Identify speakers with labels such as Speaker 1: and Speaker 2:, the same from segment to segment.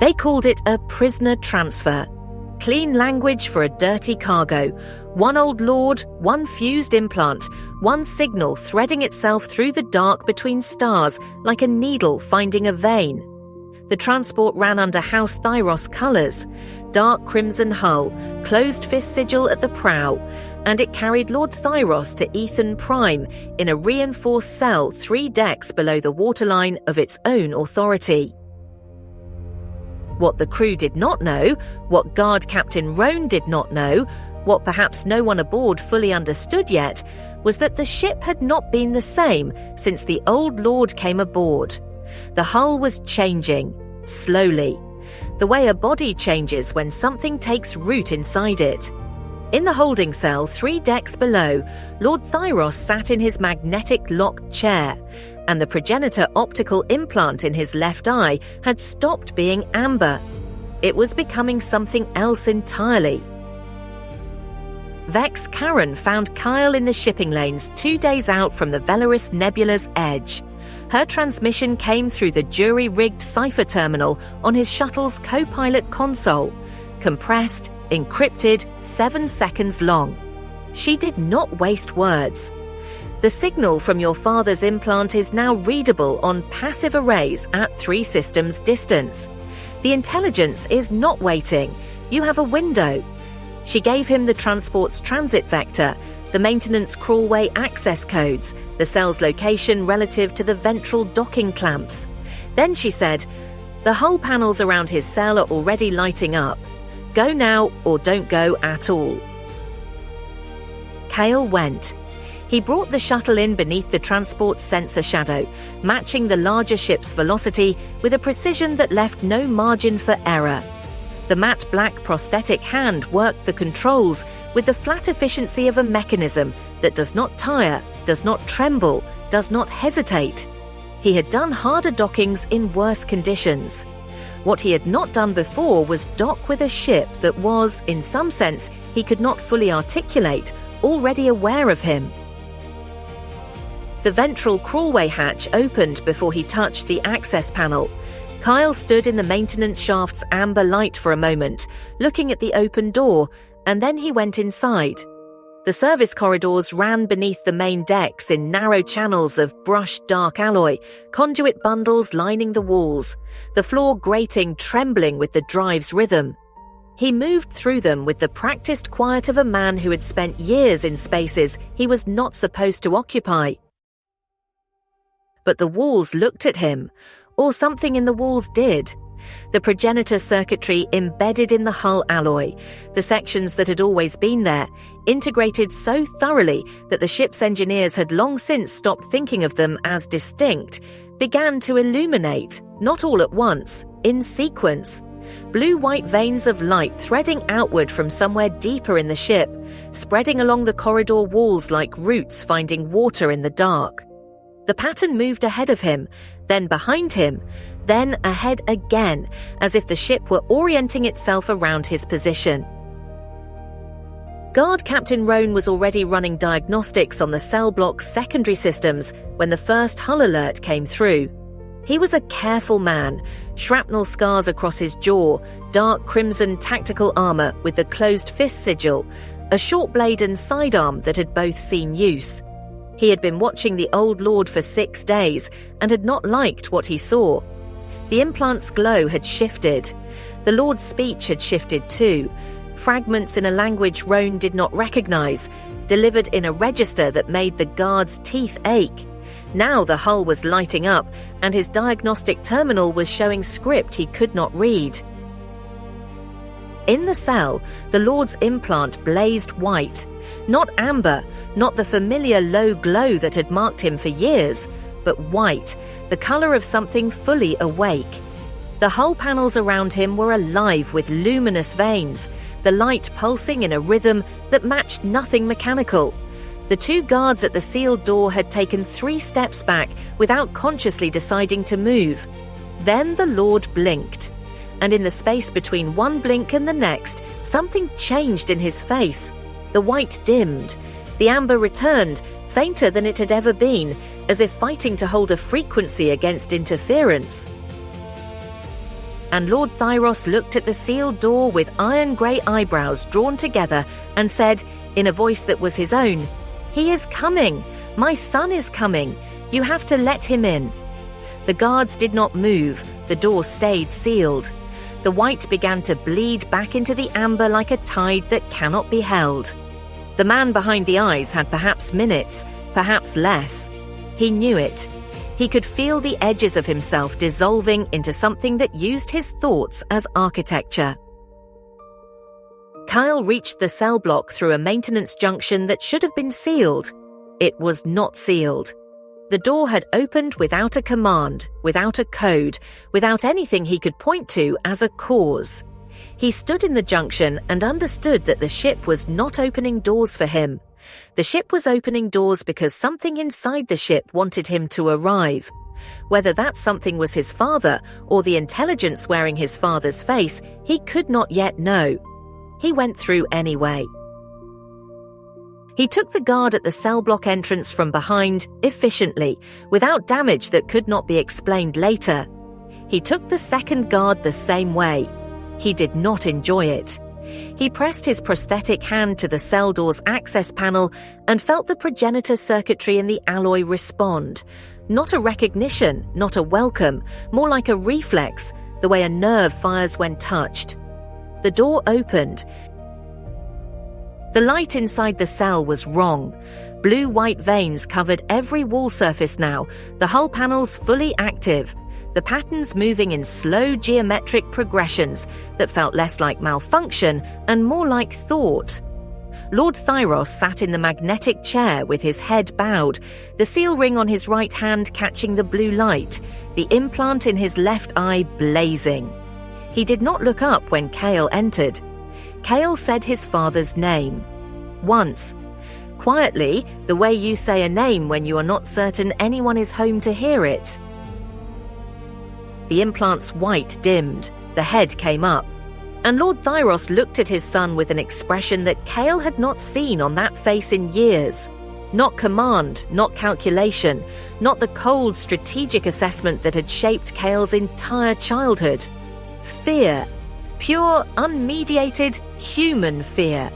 Speaker 1: They called it a prisoner transfer. Clean language for a dirty cargo. One old lord, one fused implant, one signal threading itself through the dark between stars like a needle finding a vein. The transport ran under House Thyros colours, dark crimson hull, closed fist sigil at the prow, and it carried Lord Thyros to Aethon Prime in a reinforced cell 3 decks below the waterline of its own authority. What the crew did not know, what Guard Captain Roan did not know, what perhaps no one aboard fully understood yet, was that the ship had not been the same since the old Lord came aboard. The hull was changing, slowly, the way a body changes when something takes root inside it. In the holding cell 3 decks below, Lord Thyros sat in his magnetic locked chair, and the Progenitor optical implant in his left eye had stopped being amber. It was becoming something else entirely. Vex Karen found Kael in the shipping lanes 2 days out from the Velaris Nebula's edge. Her transmission came through the jury-rigged cipher terminal on his shuttle's co-pilot console, compressed, encrypted, 7 seconds long. She did not waste words. The signal from your father's implant is now readable on passive arrays at 3 systems distance. The intelligence is not waiting. You have a window. She gave him the transport's transit vector, the maintenance crawlway access codes, the cell's location relative to the ventral docking clamps. Then she said, "The hull panels around his cell are already lighting up. Go now or don't go at all." Kael went. He brought the shuttle in beneath the transport's sensor shadow, matching the larger ship's velocity with a precision that left no margin for error. The matte black prosthetic hand worked the controls with the flat efficiency of a mechanism that does not tire, does not tremble, does not hesitate. He had done harder dockings in worse conditions. What he had not done before was dock with a ship that was, in some sense, he could not fully articulate, already aware of him. The ventral crawlway hatch opened before he touched the access panel. Kael stood in the maintenance shaft's amber light for a moment, looking at the open door, and then he went inside. The service corridors ran beneath the main decks in narrow channels of brushed dark alloy, conduit bundles lining the walls, the floor grating trembling with the drive's rhythm. He moved through them with the practiced quiet of a man who had spent years in spaces he was not supposed to occupy. But the walls looked at him, or something in the walls did. The Progenitor circuitry embedded in the hull alloy, the sections that had always been there, integrated so thoroughly that the ship's engineers had long since stopped thinking of them as distinct, began to illuminate, not all at once, in sequence. Blue-white veins of light threading outward from somewhere deeper in the ship, spreading along the corridor walls like roots finding water in the dark. The pattern moved ahead of him, then behind him, then ahead again, as if the ship were orienting itself around his position. Guard Captain Roan was already running diagnostics on the cell block's secondary systems when the first hull alert came through. He was a careful man, shrapnel scars across his jaw, dark crimson tactical armor with the closed fist sigil, a short blade and sidearm that had both seen use. He had been watching the old Lord for 6 days and had not liked what he saw. The implant's glow had shifted. The Lord's speech had shifted too. Fragments in a language Roan did not recognize, delivered in a register that made the guard's teeth ache. Now the hull was lighting up, and his diagnostic terminal was showing script he could not read. In the cell, the Lord's implant blazed white. Not amber, not the familiar low glow that had marked him for years, but white, the color of something fully awake. The hull panels around him were alive with luminous veins, the light pulsing in a rhythm that matched nothing mechanical. The 2 guards at the sealed door had taken 3 steps back without consciously deciding to move. Then the Lord blinked. And in the space between one blink and the next, something changed in his face. The white dimmed. The amber returned, fainter than it had ever been, as if fighting to hold a frequency against interference. and Lord Thyros looked at the sealed door with iron-grey eyebrows drawn together and said, in a voice that was his own, "He is coming! My son is coming! You have to let him in." The guards did not move, the door stayed sealed. The white began to bleed back into the amber like a tide that cannot be held. The man behind the eyes had perhaps minutes, perhaps less. He knew it. He could feel the edges of himself dissolving into something that used his thoughts as architecture. Kael reached the cell block through a maintenance junction that should have been sealed. It was not sealed. The door had opened without a command, without a code, without anything he could point to as a cause. He stood in the junction and understood that the ship was not opening doors for him. The ship was opening doors because something inside the ship wanted him to arrive. Whether that something was his father or the intelligence wearing his father's face, he could not yet know. He went through anyway. He took the guard at the cell block entrance from behind, efficiently, without damage that could not be explained later. He took the second guard the same way. He did not enjoy it. He pressed his prosthetic hand to the cell door's access panel and felt the progenitor circuitry in the alloy respond. Not a recognition, not a welcome, more like a reflex, the way a nerve fires when touched. The door opened. The light inside the cell was wrong. Blue-white veins covered every wall surface now, the hull panels fully active, the patterns moving in slow geometric progressions that felt less like malfunction and more like thought. Lord Thyros sat in the magnetic chair with his head bowed, the seal ring on his right hand catching the blue light, the implant in his left eye blazing. He did not look up when Kael entered. Kael said his father's name. Once. Quietly, the way you say a name when you are not certain anyone is home to hear it. The implant's white dimmed, the head came up, and Lord Thyros looked at his son with an expression that Kael had not seen on that face in years. Not command, not calculation, not the cold strategic assessment that had shaped Kael's entire childhood. Fear. Pure, unmediated, human fear.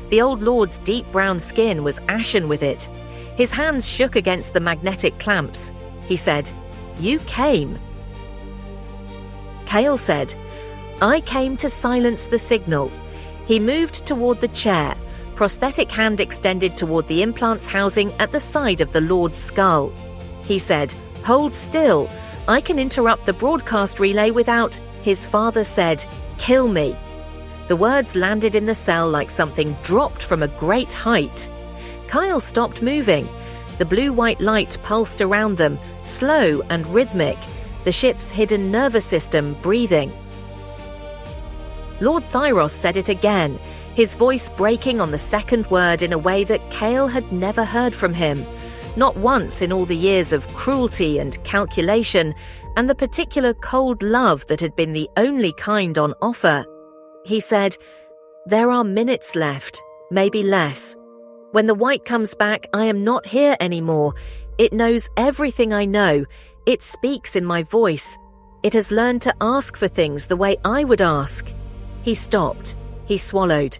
Speaker 1: The old lord's deep brown skin was ashen with it. His hands shook against the magnetic clamps. He said, "You came." Kael said, "I came to silence the signal." He moved toward the chair, prosthetic hand extended toward the implant's housing at the side of the lord's skull. He said, "Hold still. I can interrupt the broadcast relay without..." His father said, "Kill me." The words landed in the cell like something dropped from a great height. Kael stopped moving. The blue-white light pulsed around them, slow and rhythmic, the ship's hidden nervous system breathing. Lord Thyros said it again, his voice breaking on the second word in a way that Kael had never heard from him, not once in all the years of cruelty and calculation and the particular cold love that had been the only kind on offer. He said, "There are minutes left, maybe less. When the white comes back, I am not here anymore. It knows everything I know. It speaks in my voice. It has learned to ask for things the way I would ask." He stopped. He swallowed.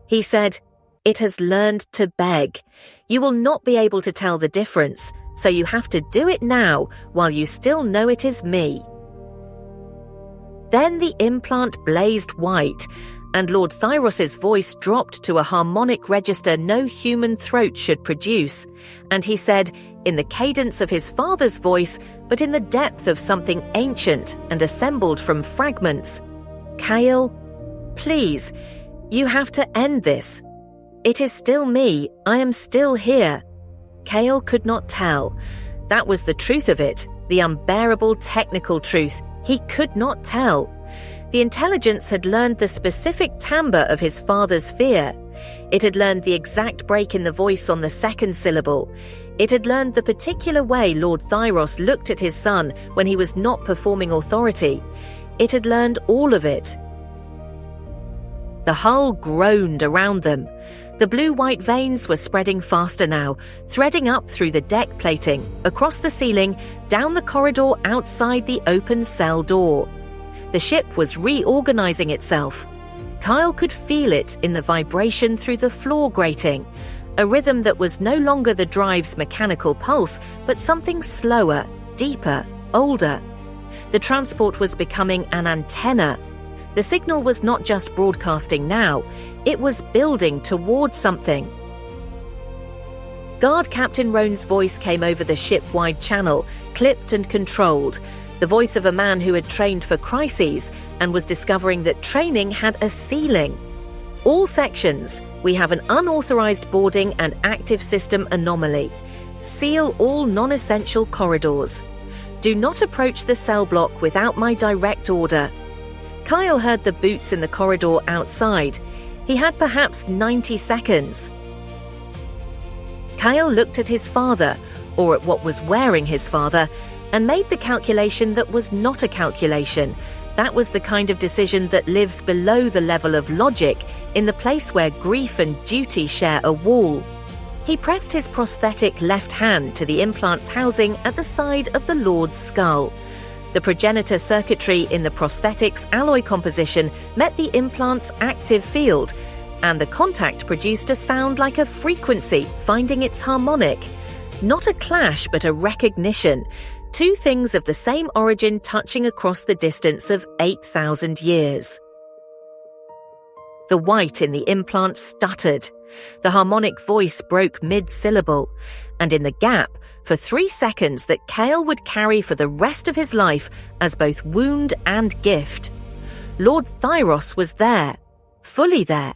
Speaker 1: He said, "It has learned to beg. You will not be able to tell the difference, so you have to do it now while you still know it is me." Then the implant blazed white, and Lord Thyros's voice dropped to a harmonic register no human throat should produce, and he said, in the cadence of his father's voice, but in the depth of something ancient and assembled from fragments, "Kael, please, you have to end this. It is still me. I am still here." Kael could not tell. That was the truth of it, the unbearable technical truth. He could not tell. The intelligence had learned the specific timbre of his father's fear. It had learned the exact break in the voice on the second syllable. It had learned the particular way Lord Thyros looked at his son when he was not performing authority. It had learned all of it. The hull groaned around them. The blue-white veins were spreading faster now, threading up through the deck plating, across the ceiling, down the corridor outside the open cell door. The ship was reorganizing itself. Kael could feel it in the vibration through the floor grating, a rhythm that was no longer the drive's mechanical pulse, but something slower, deeper, older. The transport was becoming an antenna. The signal was not just broadcasting now, it was building towards something. Guard Captain Roan's voice came over the ship-wide channel, clipped and controlled, the voice of a man who had trained for crises and was discovering that training had a ceiling. All sections, we have an unauthorized boarding and active system anomaly. Seal all non-essential corridors. Do not approach the cell block without my direct order. Kael heard the boots in the corridor outside. He had perhaps 90 seconds. Kael looked at his father, or at what was wearing his father, and made the calculation that was not a calculation. That was the kind of decision that lives below the level of logic, in the place where grief and duty share a wall. He pressed his prosthetic left hand to the implant's housing at the side of the Lord's skull. The progenitor circuitry in the prosthetic's alloy composition met the implant's active field, and the contact produced a sound like a frequency finding its harmonic. Not a clash, but a recognition. Two things of the same origin touching across the distance of 8,000 years. The white in the implant stuttered. The harmonic voice broke mid-syllable, and in the gap, for 3 seconds that Kael would carry for the rest of his life as both wound and gift. Lord Thyros was there, fully there.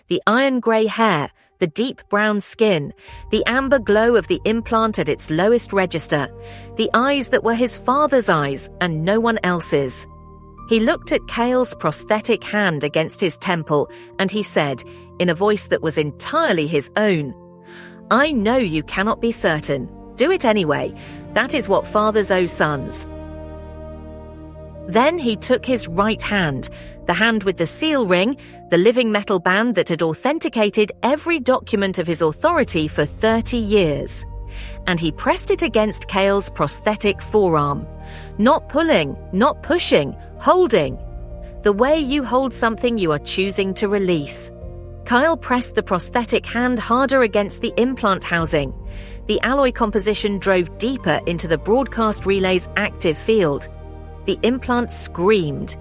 Speaker 1: The iron-grey hair, the deep brown skin, the amber glow of the implant at its lowest register, the eyes that were his father's eyes and no one else's. He looked at Kael's prosthetic hand against his temple, and he said, in a voice that was entirely his own, "I know you cannot be certain. Do it anyway. That is what fathers owe sons." Then he took his right hand, the hand with the seal ring, the living metal band that had authenticated every document of his authority for 30 years, and he pressed it against Kael's prosthetic forearm. Not pulling, not pushing, holding. The way you hold something you are choosing to release. Kael pressed the prosthetic hand harder against the implant housing. The alloy composition drove deeper into the broadcast relay's active field. The implant screamed.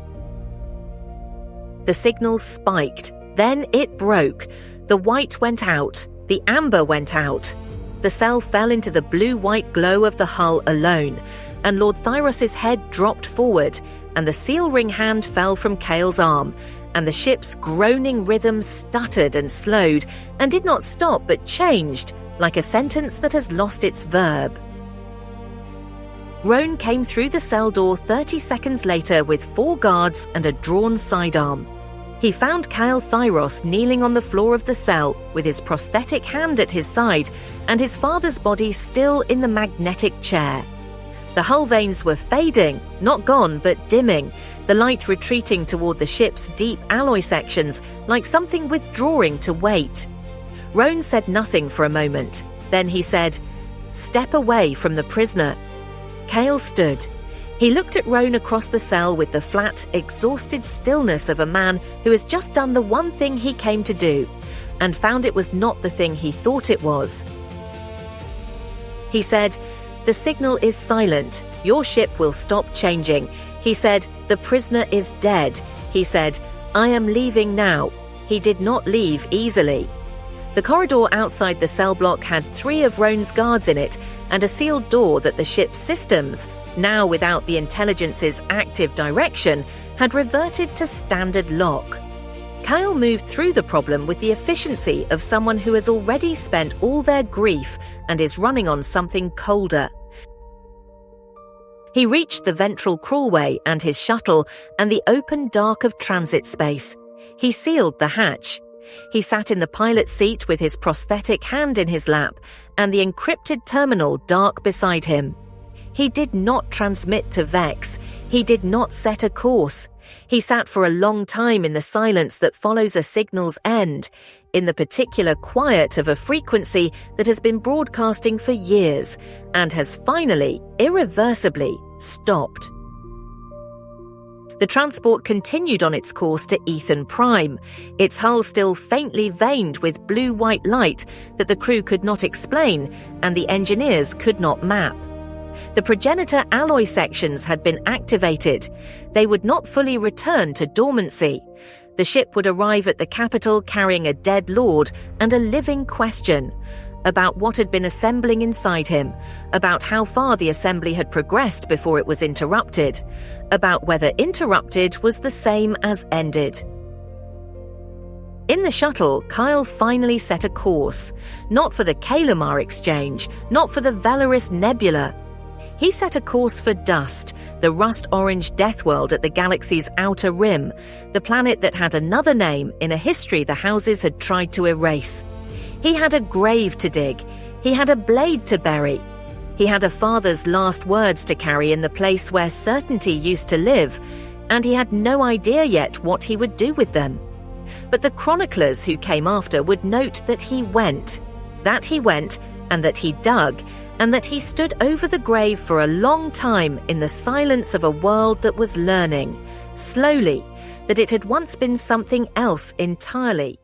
Speaker 1: The signal spiked. Then it broke. The white went out. The amber went out. The cell fell into the blue-white glow of the hull alone, and Lord Thyros' head dropped forward, and the seal ring hand fell from Kael's arm, and the ship's groaning rhythm stuttered and slowed, and did not stop but changed, like a sentence that has lost its verb. Roan came through the cell door 30 seconds later with 4 guards and a drawn sidearm. He found Kael Thyros kneeling on the floor of the cell with his prosthetic hand at his side and his father's body still in the magnetic chair. The hull veins were fading, not gone but dimming, the light retreating toward the ship's deep alloy sections like something withdrawing to wait. Roan said nothing for a moment. Then he said, "Step away from the prisoner." Kael stood. He looked at Roan across the cell with the flat, exhausted stillness of a man who has just done the one thing he came to do, and found it was not the thing he thought it was. He said, "The signal is silent. Your ship will stop changing." He said, "The prisoner is dead." He said, "I am leaving now." He did not leave easily. The corridor outside the cell block had 3 of Roan's guards in it, and a sealed door that the ship's systems, now without the intelligence's active direction, had reverted to standard lock. Kael moved through the problem with the efficiency of someone who has already spent all their grief and is running on something colder. He reached the ventral crawlway and his shuttle and the open dark of transit space. He sealed the hatch. He sat in the pilot's seat with his prosthetic hand in his lap and the encrypted terminal dark beside him. He did not transmit to Vex. He did not set a course. He sat for a long time in the silence that follows a signal's end, in the particular quiet of a frequency that has been broadcasting for years and has finally, irreversibly, stopped. The transport continued on its course to Aethon Prime, its hull still faintly veined with blue-white light that the crew could not explain and the engineers could not map. The Progenitor alloy sections had been activated. They would not fully return to dormancy. The ship would arrive at the capital carrying a dead lord and a living question about what had been assembling inside him, about how far the assembly had progressed before it was interrupted, about whether interrupted was the same as ended. In the shuttle, Kael finally set a course, not for the Kalamar exchange, not for the Velaris Nebula. He set a course for Dust, the rust-orange death world at the galaxy's outer rim, the planet that had another name in a history the houses had tried to erase. He had a grave to dig. He had a blade to bury. He had a father's last words to carry in the place where certainty used to live, and he had no idea yet what he would do with them. But the chroniclers who came after would note that he went, and that he dug, and that he stood over the grave for a long time in the silence of a world that was learning, slowly, that it had once been something else entirely.